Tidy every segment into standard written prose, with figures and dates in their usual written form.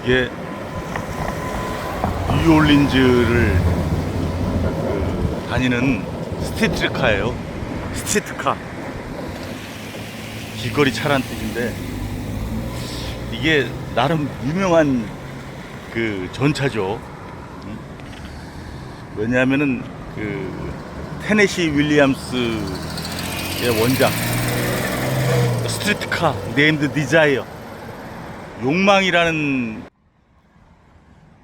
이게 뉴올린즈를 다니는 스트리트카예요. 스트리트카, 길거리 차란 뜻인데, 이게 나름 유명한 그 전차죠. 왜냐하면은 그 테네시 윌리엄스의 원작 스트리트카 네임드 디자이어, 욕망이라는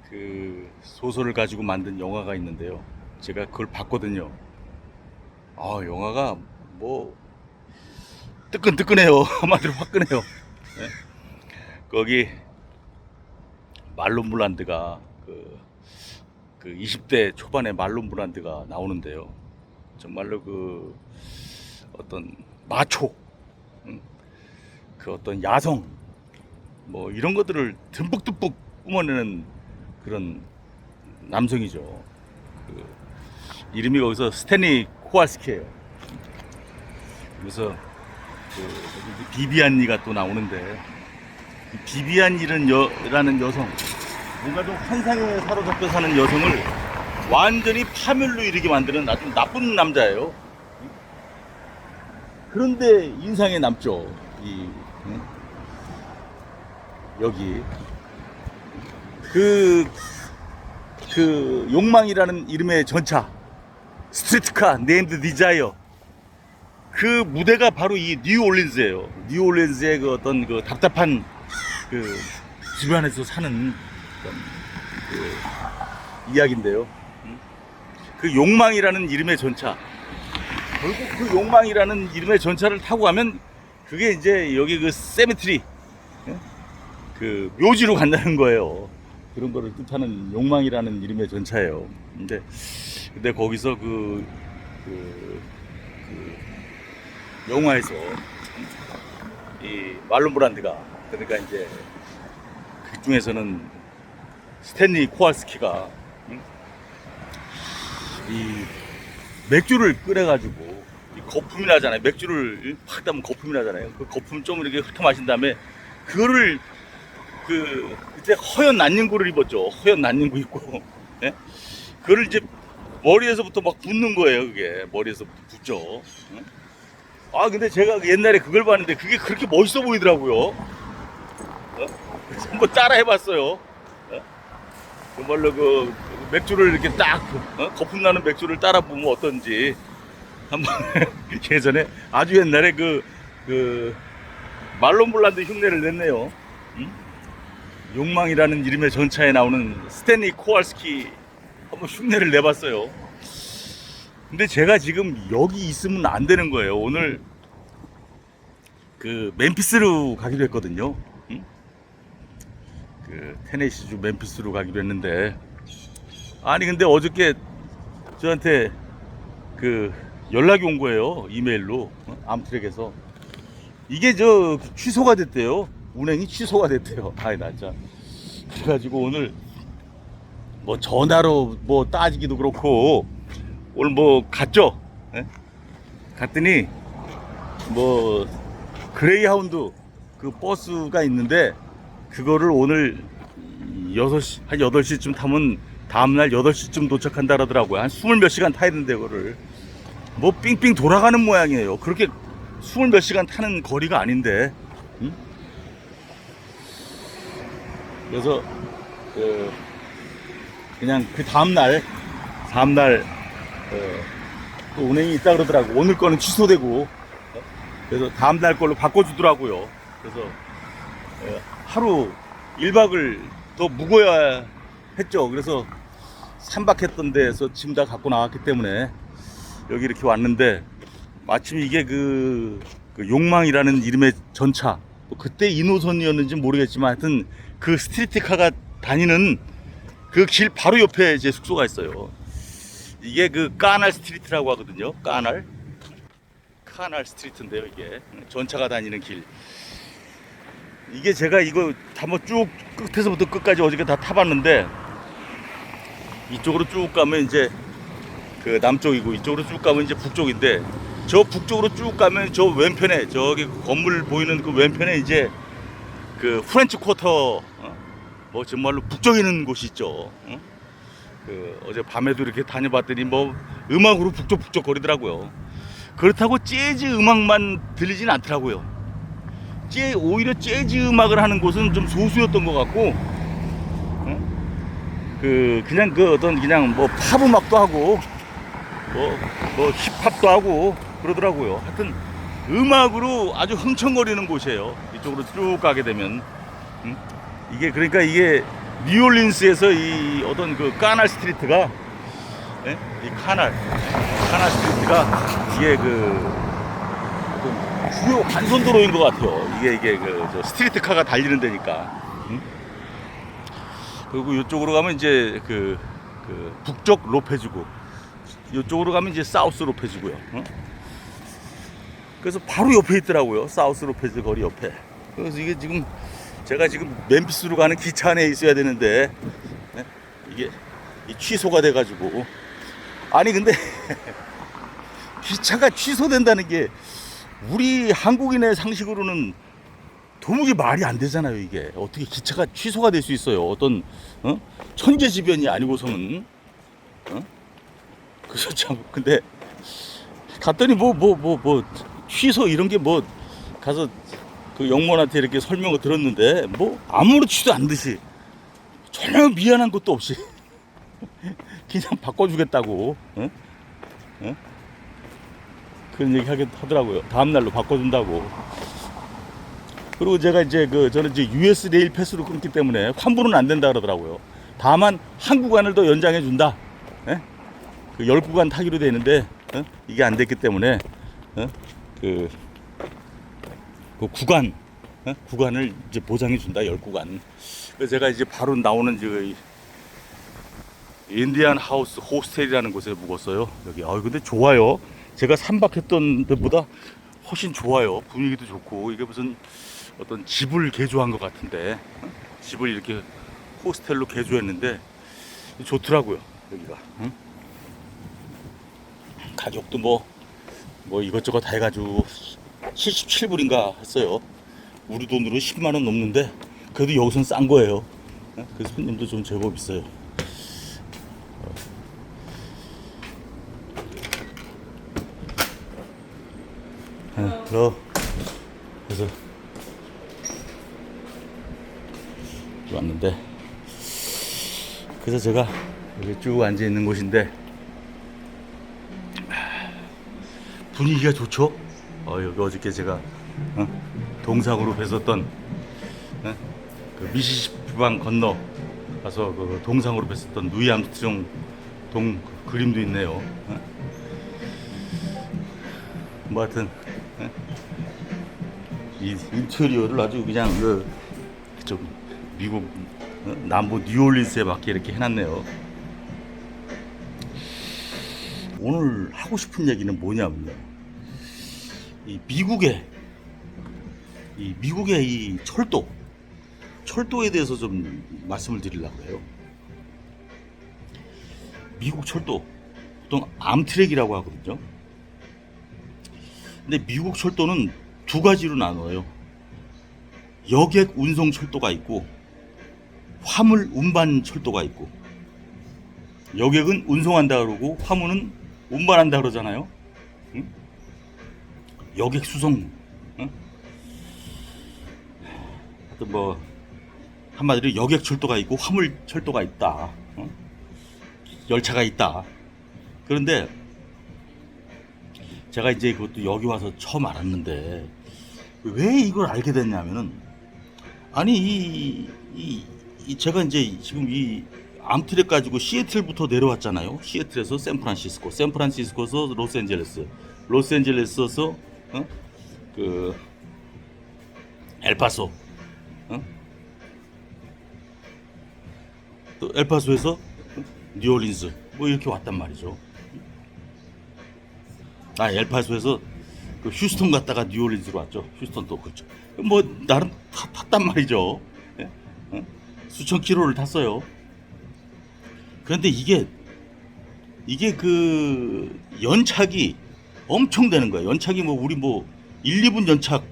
그 소설을 가지고 만든 영화가 있는데요. 제가 그걸 봤거든요. 아, 영화가 뭐 뜨끈뜨끈해요. 한마디로 화끈해요. 네? 거기 말론 브란드가 그 20대 초반에 말론 브란드가 나오는데요. 정말로 그 어떤 마초, 그 어떤 야성, 뭐 이런 것들을 듬뿍듬뿍 뿜어내는 그런 남성이죠. 그 이름이 거기서 스탠리 코알스키예요. 그래서 그 비비안니가 또 나오는데, 비비안니라는 여성, 뭔가 좀 환상에 사로잡혀 사는 여성을 완전히 파멸로 이르게 만드는 아주 나쁜 남자예요. 그런데 인상에 남죠. 여기 그 욕망이라는 이름의 전차 스트리트카 네임드 디자이어, 그 무대가 바로 이 뉴올린즈예요. 뉴올린즈의 그 어떤 그 답답한 그 주변에서 사는 그 이야기인데요. 그 욕망이라는 이름의 전차, 결국 그 욕망이라는 이름의 전차를 타고 가면 그게 이제 여기 그 세미트리, 그 묘지로 간다는 거예요. 그런 거를 뜻하는 욕망이라는 이름의 전차예요. 근데 거기서 그 영화에서 이 말론 브란드가, 그러니까 이제 그 중에서는 스탠리 코알스키가 이 맥주를 끓여가지고 거품이 나잖아요. 맥주를 팍 담으면 거품이 나잖아요. 그 거품 좀 이렇게 훑어 마신 다음에 그거를 그때 허연 난닝구를 입었죠. 허연 난닝구 입고, 예? 그거를 이제 머리에서부터 막 붓는 거예요. 그게 머리에서부터 붓죠. 예? 아, 근데 제가 옛날에 그걸 봤는데 그게 그렇게 멋있어 보이더라고요. 그래서 한번 따라 해봤어요. 정말로 그 맥주를 이렇게 딱 거품 나는 맥주를 따라 보면 어떤지 한번 예전에 아주 옛날에 그 말론 브란드 흉내를 냈네요. 욕망이라는 이름의 전차에 나오는 스탠리 코알스키 한번 흉내를 내봤어요. 근데 제가 지금 여기 있으면 안 되는 거예요. 오늘 그 멤피스로 가기로 했거든요. 그 테네시주 멤피스로 가기로 했는데, 아니 근데 어저께 저한테 그 연락이 온 거예요. 이메일로, 암트랙에서 이게 취소가 됐대요. 운행이 취소가 됐대요. 아이 나 참. 그래가지고 오늘 뭐 전화로 뭐 따지기도 그렇고 오늘 뭐 갔죠. 예? 갔더니 뭐 그레이하운드 그 버스가 있는데 그거를 오늘 6시, 한 8시쯤 타면 다음날 8시쯤 도착한다 그러더라고요. 한 20몇 시간 타야 되는데 그거를 뭐 삥삥 돌아가는 모양이에요. 그렇게 20몇 시간 타는 거리가 아닌데. 그래서 그냥 그 다음날 또 운행이 있다 그러더라고. 오늘 거는 취소되고, 그래서 다음날 걸로 바꿔주더라고요. 그래서 하루 1박을 더 묵어야 했죠. 그래서 3박 했던 데에서 짐 다 갖고 나왔기 때문에 여기 이렇게 왔는데, 마침 이게 그 욕망이라는 이름의 전차, 그때 이 노선이었는지 모르겠지만 하여튼 그 스트리트카가 다니는 그 길 바로 옆에 제 숙소가 있어요. 이게 그 까날 스트리트라고 하거든요. 까날 스트리트인데요. 이게 전차가 다니는 길. 이게 제가 이거 한번 쭉 끝에서부터 끝까지 어저께 다 타봤는데, 이쪽으로 쭉 가면 이제 그 남쪽이고 이쪽으로 쭉 가면 이제 북쪽인데, 저 북쪽으로 쭉 가면 저 왼편에 저기 건물 보이는 그 왼편에 이제 그 프렌치 쿼터, 뭐 정말로 북적이는 곳이 있죠. 응? 그 어제 밤에도 이렇게 다녀봤더니 뭐 음악으로 북적북적 거리더라고요. 그렇다고 재즈 음악만 들리진 않더라고요. 오히려 재즈 음악을 하는 곳은 좀 소수였던 것 같고, 응? 그냥 그 어떤 그냥 뭐 팝 음악도 하고 뭐 힙합도 하고 그러더라고요. 하여튼 음악으로 아주 흥청거리는 곳이에요. 이쪽으로 쭉 가게 되면. 응? 이게 그러니까 이게 뉴올린스에서 이 어떤 그 카날 스트리트가, 예? 이 카날 스트리트가 이게 그 어떤 주요 간선도로인 것 같아요. 이게 저 스트리트 카가 달리는 데니까. 응? 그리고 이쪽으로 가면 이제 그 북쪽 로페즈고, 이쪽으로 가면 이제 사우스 로페즈고요. 응? 그래서 바로 옆에 있더라고요. 사우스 로페즈 거리 옆에. 그래서 이게 지금 제가 지금 멤피스로 가는 기차 안에 있어야 되는데, 네? 이게 취소가 돼가지고. 아니 근데 기차가 취소된다는 게 우리 한국인의 상식으로는 도무지 말이 안 되잖아요. 이게 어떻게 기차가 취소가 될 수 있어요? 어떤 천재지변이 아니고서는. 그래서 참 근데 갔더니 뭐 취소 이런 게 뭐 가서 그 영문한테 이렇게 설명을 들었는데 뭐 아무렇지도 않은 듯이 전혀 미안한 것도 없이 그냥 바꿔주겠다고, 응? 응? 그런 얘기 하더라고요. 다음 날로 바꿔준다고. 그리고 제가 이제 저는 이제 US 레일 패스로 끊기 때문에 환불은 안 된다 그러더라고요. 다만 한 구간을 더 연장해 준다. 예? 그 10구간 타기로 되는데 이게 안 됐기 때문에 그 구간을 이제 보장해 준다. 10구간. 그래서 제가 이제 바로 나오는 인디안 하우스 호스텔이라는 곳에 묵었어요. 여기 근데 좋아요. 제가 3박했던 데보다 훨씬 좋아요. 분위기도 좋고, 이게 무슨 어떤 집을 개조한 것 같은데, 집을 이렇게 호스텔로 개조했는데 좋더라고요. 여기가. 가격도 뭐 이것저것 다 해가지고 77불인가 했어요. 우리 돈으로 10만 원 넘는데 그래도 여기선 싼 거예요. 그래서 손님도 좀 제법 있어요. 그래서 왔는데, 그래서 제가 여기 쭉 앉아 있는 곳인데 분위기가 좋죠. 여기 어저께 제가 동상으로 뵀었던 그 미시시피강 건너 가서 그 동상으로 뵀었던 누이 암스트롱 그림도 있네요. 뭐 하여튼 이 인테리어를 아주 그냥 좀 미국 남부 뉴올린스에 맞게 이렇게 해놨네요. 오늘 하고 싶은 얘기는 뭐냐면요, 이 미국의 이 철도에 대해서 좀 말씀을 드리려고 해요. 미국 철도 보통 암트랙이라고 하거든요. 근데 미국 철도는 두 가지로 나눠요. 여객 운송 철도가 있고 화물 운반 철도가 있고. 여객은 운송한다 그러고 화물은 운반한다 그러잖아요. 응? 여객 수송. 응? 하여튼 뭐 한마디로 여객 철도가 있고 화물 철도가 있다. 응? 열차가 있다. 그런데 제가 이제 그것도 여기 와서 처음 알았는데, 왜 이걸 알게 됐냐면은, 아니 제가 이제 지금 이 암트랙 가지고 시애틀부터 내려왔잖아요. 시애틀에서 샌프란시스코, 샌프란시스코에서 로스앤젤레스에서 그 엘파소, 또 엘파소에서 뉴올린스, 뭐 이렇게 왔단 말이죠. 엘파소에서 그 휴스턴 갔다가 뉴올린스로 왔죠. 휴스턴도 그렇죠. 뭐 나름 탔단 말이죠. 예? 수천 킬로를 탔어요. 그런데 이게 그 연착이 엄청 되는 거예요. 연착이 뭐 우리 뭐 1, 2분 연착,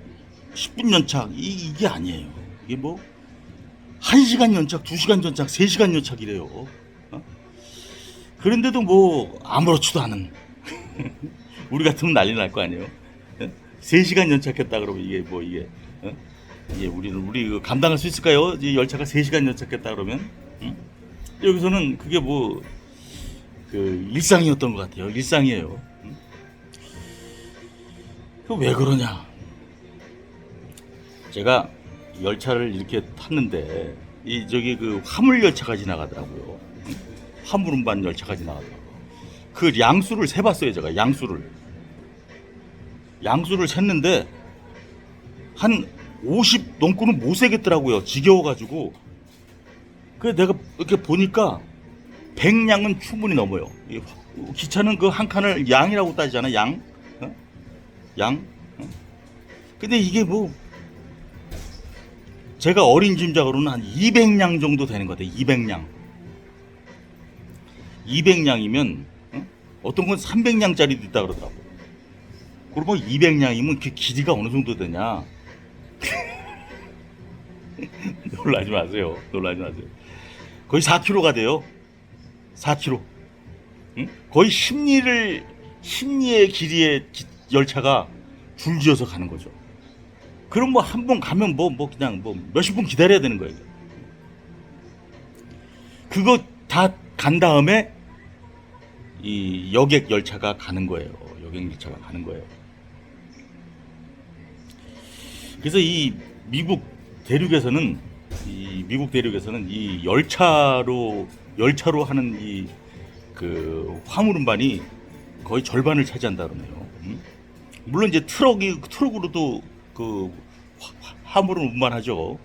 10분 연착 이게 아니에요. 이게 뭐 1시간 연착, 2시간 연착, 3시간 연착이래요. 어? 그런데도 뭐 아무렇지도 않은 우리 같으면 난리 날 거 아니에요. 3시간 연착했다 그러면 이게 뭐 이게 이게 우리 이거 감당할 수 있을까요? 이 열차가 3시간 연착했다 그러면 여기서는 그게 뭐 그 일상이었던 것 같아요. 일상이에요. 그 왜 그러냐? 제가 열차를 이렇게 탔는데 이 저기 그 화물 열차가 지나가더라고요. 화물 운반 열차가 지나가더라고요. 그 양수를 세봤어요. 제가 양수를 셌는데 한 50 넘고는 못 세겠더라고요. 지겨워가지고. 그 내가 이렇게 보니까 100량은 충분히 넘어요. 기차는 그 한 칸을 양이라고 따지잖아. 양. 양. 근데 이게 뭐 제가 어린 짐작으로는 한 200량 정도 되는 것 같아요. 200량. 200량이면 어떤 건 300량짜리도 있다 그러더라고요. 그러면 200량이면 그 길이가 어느 정도 되냐? 놀라지 마세요. 거의 4km가 돼요. 4km. 응? 거의 십리의 길이의 열차가 줄지어서 가는 거죠. 그럼 뭐 한 번 가면 뭐 그냥 뭐 몇십 분 기다려야 되는 거예요. 그거 다 간 다음에 이 여객 열차가 가는 거예요. 그래서 이 미국 대륙에서는 이 열차로 하는 이 그 화물 운반이 거의 절반을 차지한다 그러네요. 물론 이제 트럭으로도 그 화물을 운반하죠.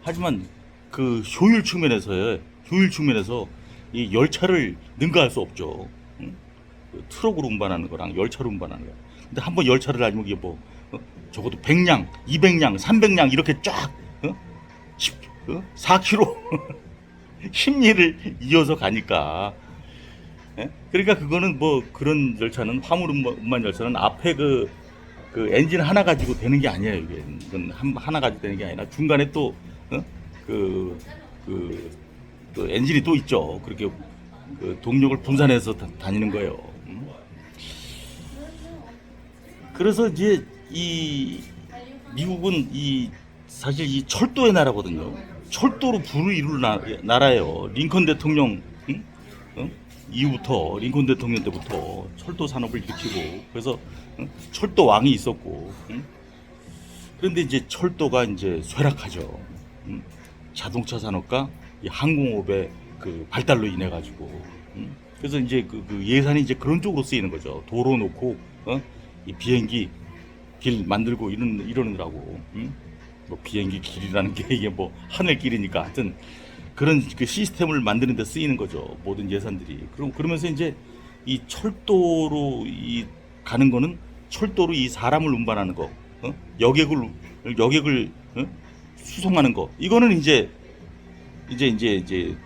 하지만 그 효율 측면에서 이 열차를 능가할 수 없죠. 트럭으로 운반하는 거랑 열차로 운반하는 거. 근데 한번 열차를 다니면 이게 뭐 적어도 100량, 200량, 300량 이렇게 쫙 4km 십리를 이어서 가니까. 그러니까 그거는 뭐 그런 열차는 화물 운반 열차는 앞에 그 엔진 하나 가지고 되는 게 아니에요. 이건 하나 가지고 되는 게 아니라 중간에 또 또 엔진이 또 있죠. 그렇게 그 동력을 분산해서 다니는 거예요. 그래서 이제 이 미국은 사실 이 철도의 나라거든요. 철도로 부를 이룰 나라예요. 링컨 대통령 이후부터 링컨 대통령 때부터 철도 산업을 일으키고 그래서 철도 왕이 있었고 그런데 이제 철도가 이제 쇠락하죠. 자동차 산업과 이 항공업의 그 발달로 인해 가지고 그래서 이제 그 예산이 이제 그런 쪽으로 쓰이는 거죠. 도로 놓고 이 비행기 길 만들고 이러느라고 뭐 비행기 길이라는 게 이게 뭐 하늘길이니까 하여튼 그런 그 시스템을 만드는 데 쓰이는 거죠. 모든 예산들이. 그러면서 이제 이 철도로 가는 거는 철도로 이 사람을 운반하는 거, 여객을 수송하는 거. 이거는 이제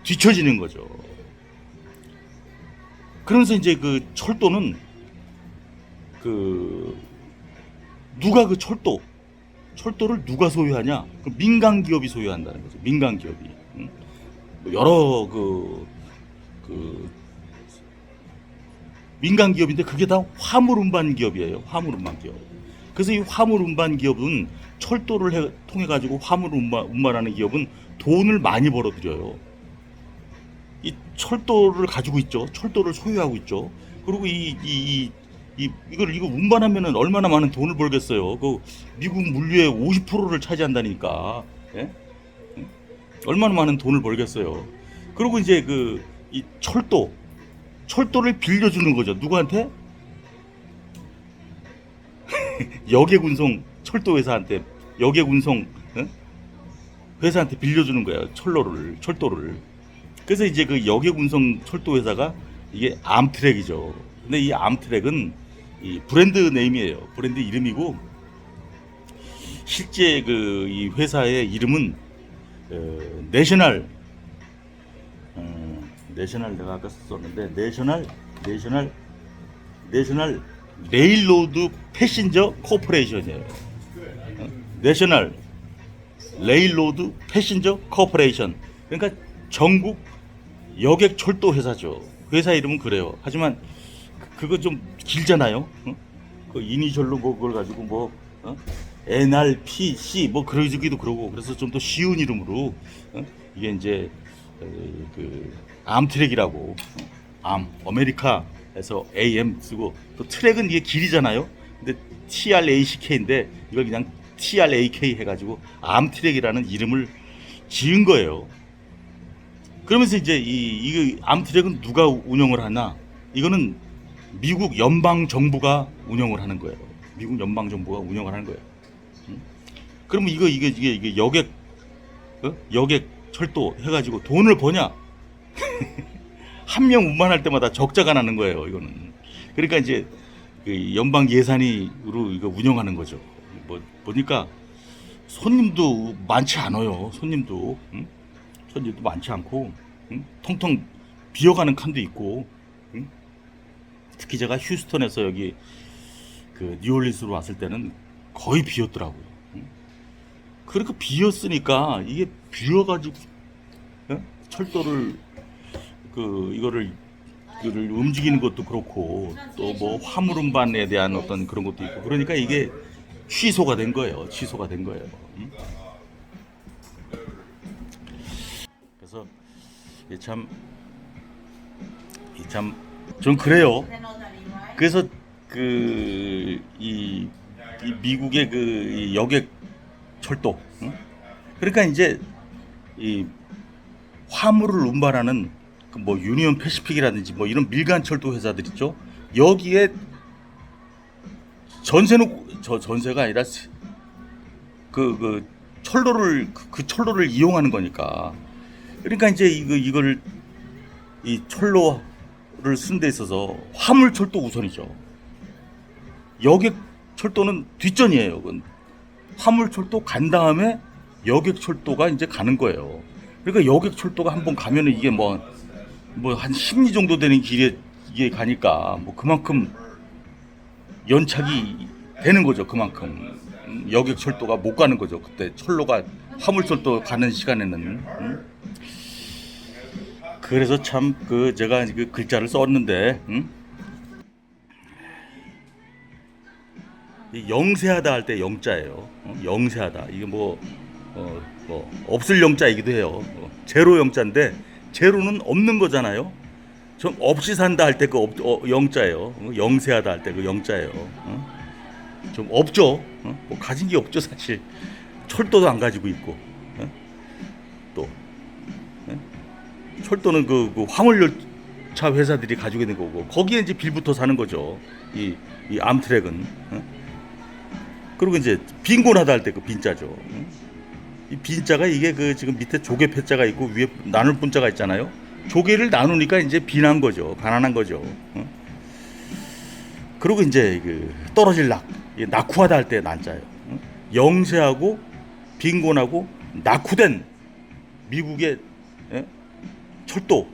뒤처지는 거죠. 그러면서 이제 그 철도는 누가 그 철도를 누가 소유하냐? 그 민간 기업이 소유한다는 거죠. 민간 기업이. 여러 민간 기업인데 그게 다 화물 운반 기업이에요. 화물 운반 기업. 그래서 이 화물 운반 기업은 철도를 통해 가지고 화물 운반하는 기업은 돈을 많이 벌어들여요. 이 철도를 가지고 있죠. 철도를 소유하고 있죠. 그리고 이거 운반하면은 얼마나 많은 돈을 벌겠어요. 그 미국 물류의 50%를 차지한다니까. 예? 얼마나 많은 돈을 벌겠어요. 그리고 이제 이 철도를 빌려주는 거죠. 누구한테? 여객운송 철도 회사한테 회사한테 빌려주는 거예요. 철도를. 그래서 이제 그 여객운송 철도 회사가 이게 암트랙이죠. 근데 이 암트랙은 이 브랜드 네임이에요. 브랜드 이름이고 실제 이 회사의 이름은 내셔널 내가 아까 썼는데 내셔널 레일로드 패신저 코퍼레이션이에요. 내셔널 레일로드 패신저 코퍼레이션, 그러니까 전국 여객 철도 회사죠. 회사 이름은 그래요. 하지만 그거 좀 길잖아요. 그 이니셜로 뭐 그걸 가지고 뭐 NRPC 뭐 그러기도 그러고, 그래서 좀 더 쉬운 이름으로 이게 이제 그 암트랙이라고, 암 아메리카에서 AM 쓰고, 또 트랙은 이게 길이잖아요. 근데 TRACK인데 이걸 그냥 TRAK 해가지고 암트랙이라는 이름을 지은 거예요. 그러면서 이제 이 암트랙은 누가 운영을 하나? 이거는 미국 연방 정부가 운영을 하는 거예요. 미국 연방 정부가 운영을 하는 거예요. 그러면 이게 여객 여객 철도 해가지고 돈을 버냐? 한 명 운반할 때마다 적자가 나는 거예요. 이거는. 그러니까 이제 그 연방 예산으로 이거 운영하는 거죠. 뭐 보니까 손님도 많지 않아요. 손님도 많지 않고, 텅텅 비어가는 칸도 있고, 특히 제가 휴스턴에서 여기 그 뉴올리언스로 왔을 때는 거의 비었더라고요. 그러니까 비었으니까 이게 비어가지고 철도를 이거를 움직이는 것도 그렇고, 또 뭐 화물 운반에 대한 어떤 그런 것도 있고, 그러니까 이게 취소가 된 거예요. 취소가 된 거예요. 그래서 전 그래요. 그래서 이 미국의 이 여객 철도, 그러니까 이제 이 화물을 운반하는 그 뭐 유니온 패시픽이라든지 뭐 이런 밀간 철도 회사들 있죠. 여기에 전세가 아니라 철로를 이용하는 거니까. 그러니까 이제 이걸 이 철로를 쓴 데 있어서 화물 철도 우선이죠. 여객 철도는 뒷전이에요. 그건 화물 철도 간 다음에 여객 철도가 이제 가는 거예요. 그러니까 여객 철도가 한번 가면은 이게 뭐 한 10리 정도 되는 길에 이게 가니까 뭐 그만큼 연착이 되는 거죠. 그만큼 여객 철도가 못 가는 거죠. 그때 철로가 화물 철도 가는 시간에는. 그래서 참 제가 그 글자를 썼는데, 영세하다 할 때 영자예요. 영세하다. 이게 뭐 없을 영자이기도 해요. 제로 영자인데 제로는 없는 거잖아요. 좀 없이 산다 할 때 영자예요. 영세하다 할 때 그 영자예요. 좀 없죠. 뭐 가진 게 없죠, 사실. 철도도 안 가지고 있고. 또 철도는 그 화물열차 회사들이 가지고 있는 거고, 거기에 이제 빌붙어 사는 거죠. 이 암트랙은. 그리고 이제 빈곤하다 할 때 그 빈자죠. 이 빈자가 이게 지금 밑에 조개 패자가 있고 위에 나눌 분자가 있잖아요. 조개를 나누니까 이제 빈한 거죠. 가난한 거죠. 그리고 이제 떨어질 낙후하다 할 때 난자예요. 영세하고 빈곤하고 낙후된 미국의 철도.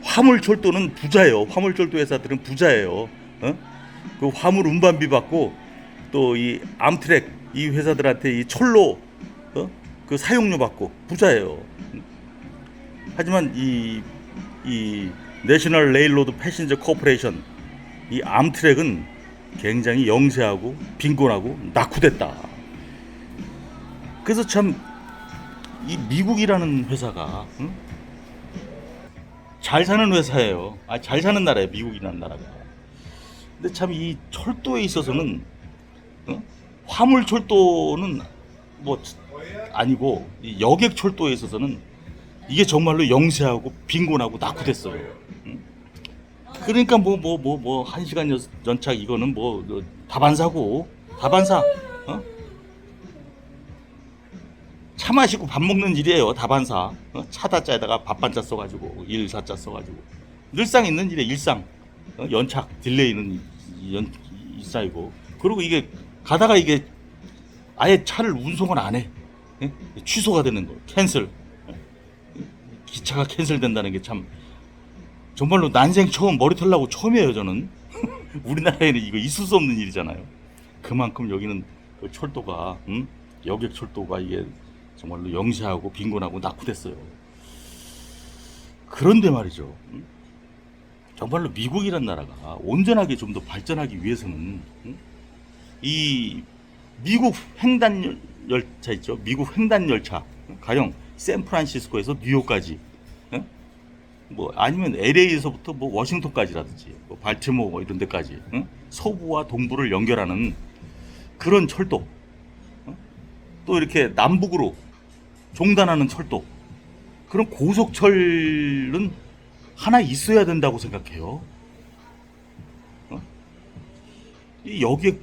화물 철도는 부자예요. 화물 철도 회사들은 부자예요. 그 화물 운반비 받고, 또 이 암트랙 이 회사들한테 이 철로 그 사용료 받고 부자예요. 하지만 이 내셔널 레일로드 패신저 코퍼레이션, 이 암트랙은 굉장히 영세하고 빈곤하고 낙후됐다. 그래서 참 이 미국이라는 회사가 잘 사는 회사예요. 잘 사는 나라예요, 미국이라는 나라가. 근데 참 이 철도에 있어서는 화물 철도는 뭐 아니고, 이 여객 철도에 있어서는 이게 정말로 영세하고 빈곤하고 낙후됐어요. 그러니까 뭐 1시간 연착 이거는 뭐 다반사고, 다반사. 차 마시고 밥 먹는 일이에요. 다반사. 차다 짜에다가 밥 반자 써가지고 일사자 써가지고 일상 있는 일에 일상. 연착 딜레이는 일상이고, 그리고 이게 가다가 이게 아예 차를 운송을 안 해. 취소가 되는 거, 캔슬. 기차가 캔슬된다는 게 참 정말로 난생 처음, 머리 털라고 처음이에요, 저는. 우리나라에는 이거 있을 수 없는 일이잖아요. 그만큼 여기는 그 철도가 여객 철도가 이게 정말로 영시하고 빈곤하고 낙후됐어요. 그런데 말이죠. 정말로 미국이란 나라가 온전하게 좀 더 발전하기 위해서는 이 미국 횡단 열차 있죠. 미국 횡단 열차 가령 샌프란시스코에서 뉴욕까지, 뭐 아니면 LA에서부터 뭐 워싱턴까지라든지 뭐 발티모어 뭐 이런 데까지, 서부와 동부를 연결하는 그런 철도, 또 이렇게 남북으로 종단하는 철도, 그런 고속철은 하나 있어야 된다고 생각해요. 이 여기에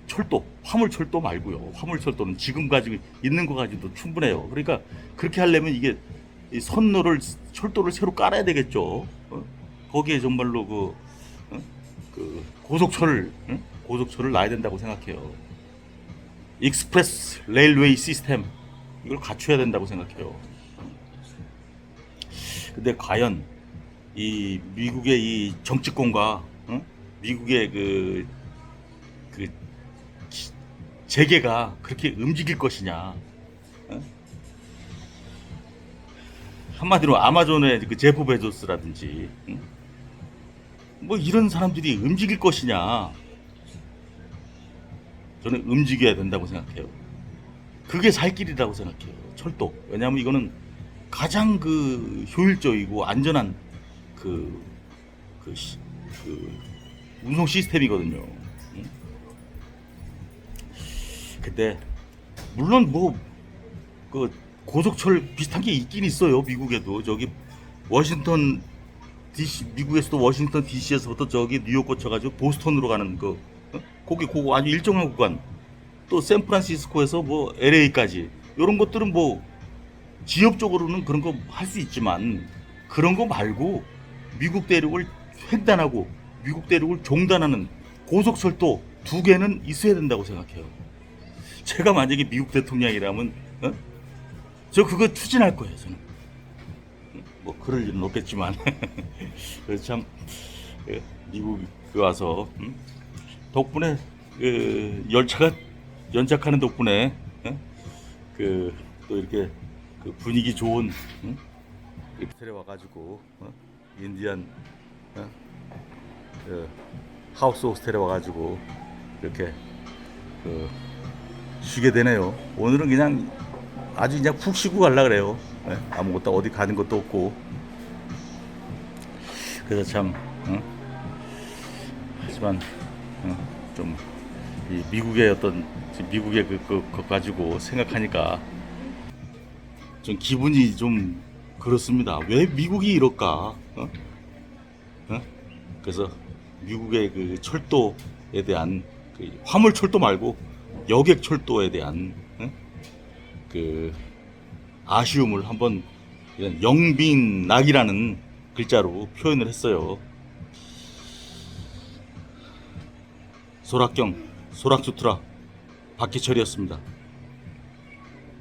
철도, 화물철도 말고요. 화물철도는 지금 가지고 있는 거 가지고도 충분해요. 그러니까 그렇게 하려면 이게 이 선로를, 철도를 새로 깔아야 되겠죠. 거기에 정말로 그 고속철을 놔야 된다고 생각해요. 익스프레스 레일웨이 시스템, 이걸 갖춰야 된다고 생각해요. 근데 과연 이 미국의 이 정치권과 미국의 그 재계가 그렇게 움직일 것이냐? 한마디로 아마존의 그 제프 베조스라든지 뭐 이런 사람들이 움직일 것이냐? 저는 움직여야 된다고 생각해요. 그게 살 길이라고 생각해요. 철도. 왜냐하면 이거는 가장 그 효율적이고 안전한 그 운송 시스템이거든요. 근데 물론 뭐 그 고속철 비슷한 게 있긴 있어요. 미국에도 저기 워싱턴 DC, 미국에서도 워싱턴 DC에서부터 저기 뉴욕 거쳐가지고 보스턴으로 가는 거기 그거 아주 일정한 구간, 또 샌프란시스코에서 뭐 LA까지 이런 것들은 뭐 지역적으로는 그런 거 할 수 있지만 그런 거 말고 미국 대륙을 횡단하고 미국 대륙을 종단하는 고속철도 2개는 있어야 된다고 생각해요. 제가 만약에 미국 대통령이라면 저 그거 추진할 거예요. 저는 뭐 그럴 일은 없겠지만 그래서 참 미국에 와서 덕분에 열차가 연착하는 덕분에 또 이렇게 분위기 좋은 호텔에 와가지고 인디안 하우스 호스텔에 와가지고 이렇게 쉬게 되네요. 오늘은 그냥 아주 그냥 푹 쉬고 갈라 그래요. 아무것도 어디 가는 것도 없고. 그래서 참 하지만 좀 이 미국의 어떤 미국의 그 가지고 생각하니까 좀 기분이 좀 그렇습니다. 왜 미국이 이럴까? 그래서 미국의 그 철도에 대한 그 화물 철도 말고 여객 철도에 대한 그 아쉬움을 한번 이런 영빈락이라는 글자로 표현을 했어요. 소락경, 소락수트라 박기철이었습니다.